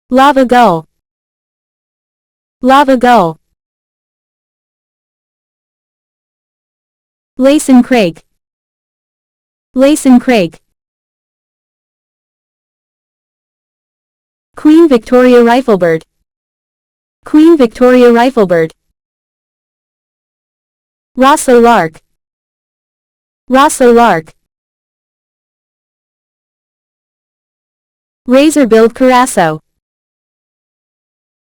Lava gull. Lava gull. Lacen crake. Lacen crake. Queen Victoria riflebird. Queen Victoria riflebird. Rosso lark. Rosso lark. Razor-billed curassow.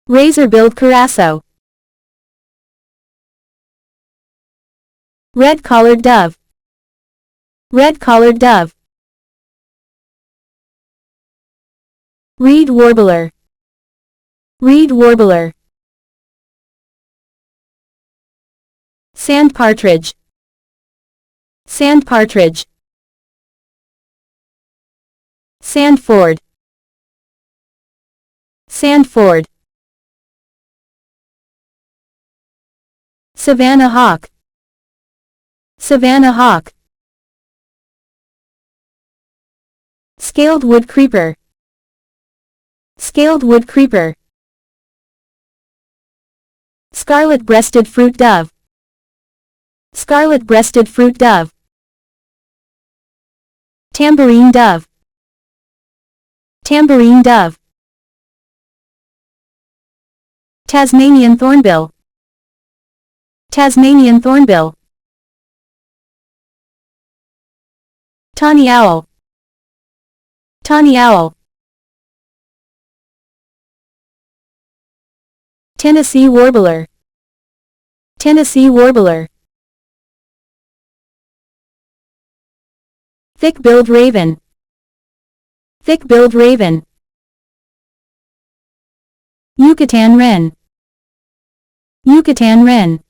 Razor-billed curassow. Red-collared dove. Red-collared dove. Reed warbler. Reed warbler. Sand partridge. Sand partridge. Sandford. Sandford. Savannah hawk. Savannah hawk. Scaled wood creeper. Scaled wood creeper. Scarlet-breasted fruit dove. Scarlet-breasted fruit dove. Tambourine dove. Tambourine dove. Tasmanian thornbill. Tasmanian thornbill. Tawny owl. Tawny owl. Tennessee warbler. Tennessee warbler. Thick-billed raven. Thick-billed raven. Yucatan wren. Yucatan wren.